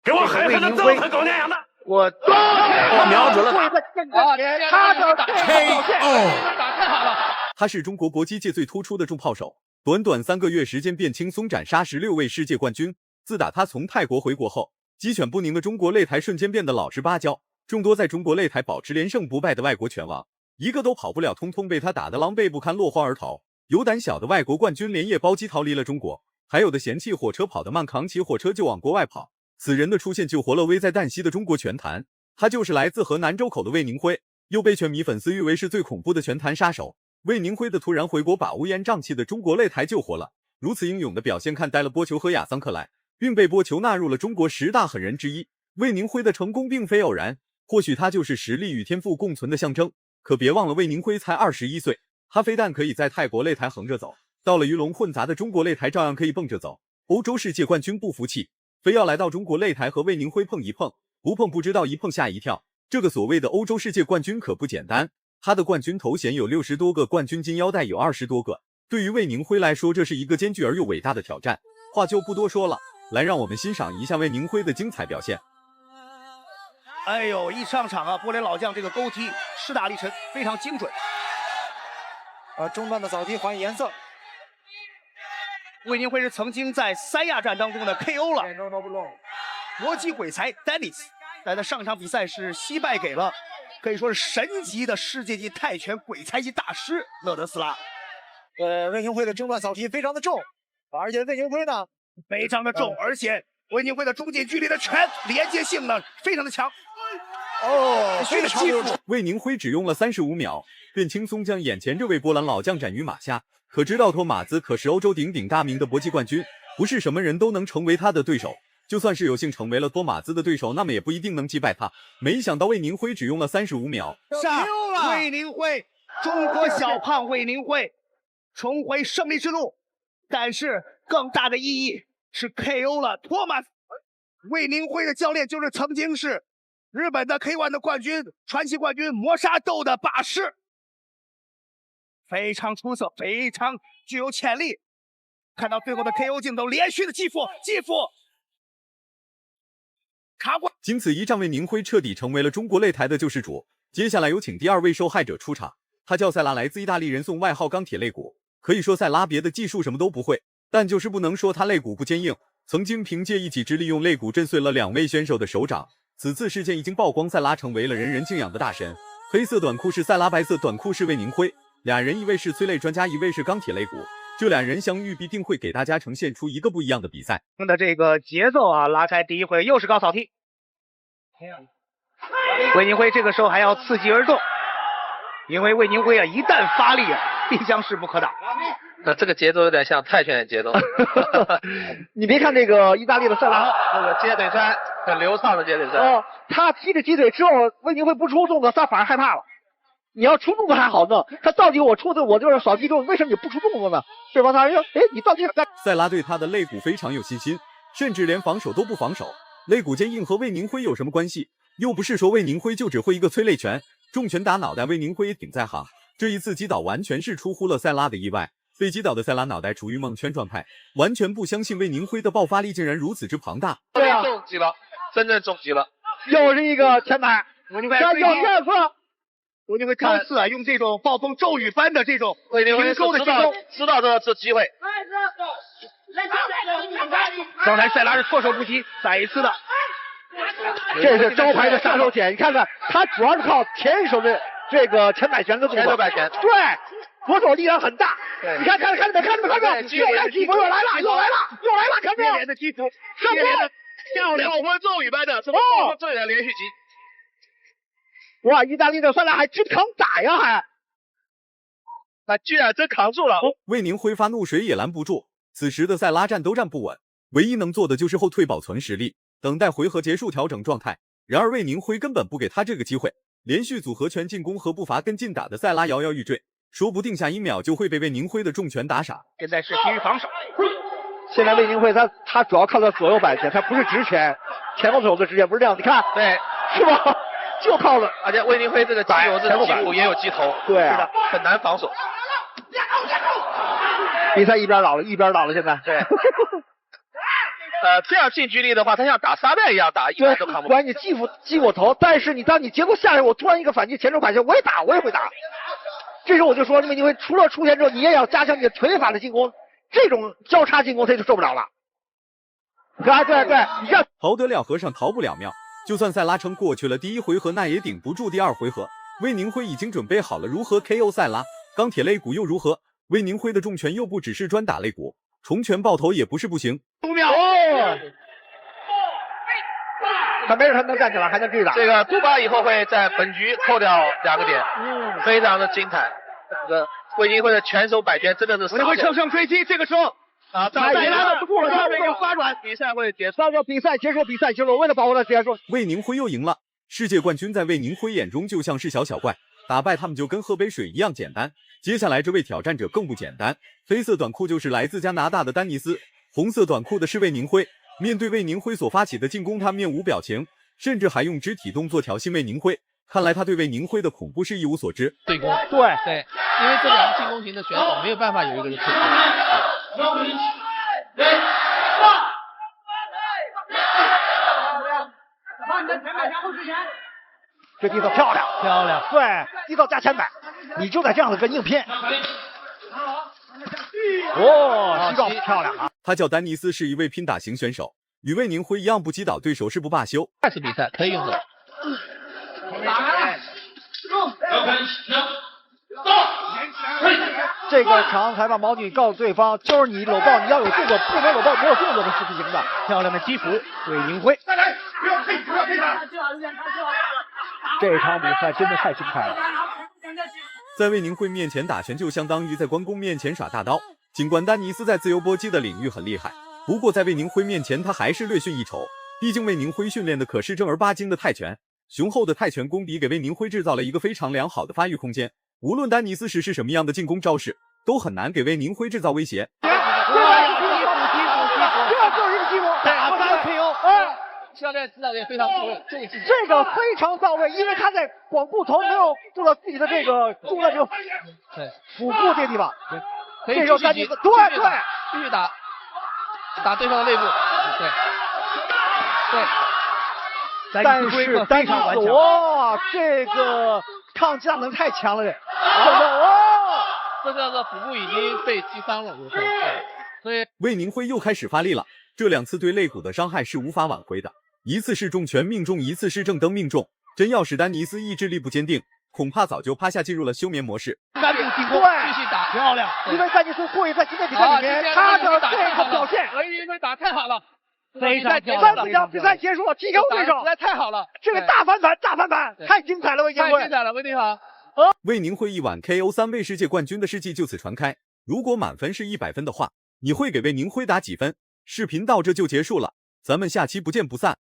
给我狠狠的揍他狗娘养的！我瞄准了他，他的太好了！他是中国搏击界最突出的重炮手，短短3个月时间便轻松斩杀16位世界冠军。自打他从泰国回国后，鸡犬不宁的中国擂台瞬间变得老实巴交，众多在中国擂台保持连胜不败的外国拳王，一个都跑不了，通通被他打得狼狈不堪，落荒而逃。有胆小的外国冠军连夜包机逃离了中国，还有的嫌弃火车跑得慢，扛起火车就往国外跑。此人的出现救活了危在旦夕的中国拳坛，他就是来自河南周口的魏宁辉，又被拳迷粉丝誉为是最恐怖的拳坛杀手。魏宁辉的突然回国把乌烟瘴气的中国擂台救活了，如此英勇的表现看呆了波球和亚桑克莱，并被波球纳入了中国10大狠人之一。魏宁辉的成功并非偶然，或许他就是实力与天赋共存的象征。可别忘了，魏宁辉才21岁，他非但可以在泰国擂台横着走，到了鱼龙混杂的中国擂台照样可以蹦着走。欧洲世界冠军不服气，非要来到中国擂台和魏宁辉碰一碰，不碰不知道，一碰吓一跳。这个所谓的欧洲世界冠军可不简单，他的冠军头衔有60多个，冠军金腰带有20多个。对于魏宁辉来说，这是一个艰巨而又伟大的挑战。话就不多说了，来让我们欣赏一下魏宁辉的精彩表现。哎呦，一上场啊，波连老将这个勾踢势大力沉，非常精准。中段的扫踢还颜色。魏宁辉是曾经在3亚战当中的 KO 了搏击鬼才 Dennis， 但他上场比赛是惜败给了可以说是神级的世界级泰拳鬼才级大师勒德斯拉。魏宁辉的中段扫踢非常的重，而且魏宁辉呢非常的重，而且魏宁辉的中近距离的拳连接性呢非常的强。非常的重。魏宁辉只用了35秒，便轻松将眼前这位波兰老将斩于马下。可知道托马兹可是欧洲鼎鼎大名的搏击冠军，不是什么人都能成为他的对手。就算是有幸成为了托马兹的对手，那么也不一定能击败他。没想到魏宁辉只用了35秒，杀魏宁辉，中国小胖魏宁辉重回胜利之路。但是更大的意义是 KO 了托马斯。魏宁辉的教练就是曾经是日本的 K1 的冠军，传奇冠军磨砂豆的把式，非常出色，非常具有潜力。看到最后的 KO 镜头，连续的继父卡过。仅此一战，魏宁辉彻底成为了中国擂台的救世主。接下来有请第2位受害者出场，他叫塞拉，来自意大利人，送外号钢铁肋骨。可以说塞拉别的技术什么都不会，但就是不能说他肋骨不坚硬。曾经凭借一己之力用肋骨震碎了2位选手的手掌。此次事件一经曝光，塞拉成为了人人敬仰的大神。黑色短裤是塞拉，白色短裤是魏宁辉，俩人一位是催泪专家，一位是钢铁肋骨。这俩人相遇必定会给大家呈现出一个不一样的比赛。的这个节奏啊，拉开第一回又是高扫踢。魏宁辉这个时候还要伺机而动，因为魏宁辉啊一旦发力啊，必将势不可挡。那这个节奏有点像泰拳的节奏。你别看这个意大利的塞拉，那个接腿摔很流畅的接腿摔。他踢着鸡腿之后，魏宁辉不出动作，他反而害怕了。你要出动作还好弄，他到底我出的我就是扫踢中，为什么你不出动作呢？对吧？他说，你到底在？塞拉对他的肋骨非常有信心，甚至连防守都不防守。肋骨坚硬和魏宁辉有什么关系？又不是说魏宁辉就只会一个催泪拳，重拳打脑袋，魏宁辉也顶在行。这一次击倒完全是出乎了塞拉的意外。被击倒的塞拉脑袋处于蒙圈状态，完全不相信魏宁辉的爆发力竟然如此之庞大。对啊，重击了，真正重击了，又是一个前排，魏宁辉要第2次。魏宁辉多次啊用这种暴风骤雨般的这种平收的进攻，知道这机会。刚才塞拉是措手不及，再一次的，这是招牌的杀手锏。你看看，他主要是靠前手的这个前摆拳的动作，前手摆拳，对。左手力量很大，你看没？看没？又来踢球，又来了，看没有？接连的踢球，接连的漂亮，暴风骤雨般的，这么暴风骤雨的连续击。哇，意大利的塞拉还真扛打呀，他居然真扛住了。魏宁辉发怒谁也拦不住，此时的塞拉站都站不稳，唯一能做的就是后退保存实力，等待回合结束调整状态。然而魏宁辉根本不给他这个机会，连续组合拳进攻和步伐跟进打的塞拉摇摇欲坠。说不定下1秒就会被魏宁辉的重拳打傻。现在是疲于防守。现在魏宁辉他主要靠他左右摆拳，他不是直拳，前后手的直拳不是这样。你看，对，是吧？就靠了。而且魏宁辉这个击球这个击骨也有击头，对啊，是的，很难防守。比赛一边倒了，现在。对。这样近距离的话，他像打沙袋一样打，一般都扛不住。管你击我头，但是当你节奏下来，我突然一个反击，前手反击，我也会打。这时候我就说，魏宁辉除了出拳之后，你也要加强你的腿法的进攻，这种交叉进攻他就受不了了。对，你看，逃得了和尚逃不了庙。就算赛拉称过去了第一回合，那也顶不住第二回合。魏宁辉已经准备好了如何 KO 赛拉，钢铁肋骨又如何？魏宁辉的重拳又不只是专打肋骨，重拳爆头也不是不行。5秒。他没事，他能站起来，还能继续打。这个杜巴以后会在本局扣掉2个点，非常的精彩。这个魏宁辉的拳手摆拳真的是魏宁辉乘胜追击，这个时候啊，再来了，不过他这个发软，比赛会结束。比赛结束，为了保护他结束。魏宁辉又赢了，世界冠军在魏宁辉眼中就像是小怪，打败他们就跟喝杯水一样简单。接下来这位挑战者更不简单，黑色短裤就是来自加拿大的丹尼斯，红色短裤的是魏宁辉。面对魏宁辉所发起的进攻，他面无表情，甚至还用肢体动作挑衅魏宁辉。看来他对魏宁辉的恐怖是一无所知。对攻，对，因为这两个进攻型的选手没有办法有一个人退攻。这地道漂亮，对，地道加前摆，你就得这样子跟硬拼。地道漂亮啊！他叫丹尼斯，是一位拼打型选手，与魏宁辉一样不击倒对手誓不罢休。下次比赛可以用的。这个场裁判毛女告诉对方，就是你搂抱，你要有动作，不能搂抱没有动作的是不行的。漂亮的击服，魏宁辉。这场比赛真的太精彩了。在魏宁辉面前打拳，就相当于在关公面前耍大刀。尽管丹尼斯在自由搏击的领域很厉害，不过在魏宁辉面前，他还是略逊一筹。毕竟魏宁辉训练的可是正儿八经的泰拳，雄厚的泰拳功底给魏宁辉制造了一个非常良好的发育空间。无论丹尼斯实施什么样的进攻招式，都很难给魏宁辉制造威胁。这就是一个击服，打翻 KO。教练指导也非常到位，这个非常到位，因为他在广步头没有做到自己的这个重在这个腹部这地方。可以这时候丹尼斯继续打对方的肋部，对。但是丹尼斯哇，这个抗击能力太强了，这叫做腹部已经被击伤了，所以魏宁辉又开始发力了，这2次对肋骨的伤害是无法挽回的，一次是重拳命中，一次是正蹬命中。真要是丹尼斯意志力不坚定，恐怕早就趴下进入了休眠模式。单步进攻，继续打，漂亮！因为丹尼斯会在今天比赛里面，他的这个表现，魏宁辉打太好了，非常漂亮。3-4强比赛结束了，TKO 对手，实在太好了，这个大翻盘，太精彩了，魏宁辉，太精彩了，魏宁好。魏宁辉一晚 KO 3位世界冠军的事迹就此传开。如果满分是100分的话，你会给魏宁辉打几分？视频到这就结束了，咱们下期不见不散。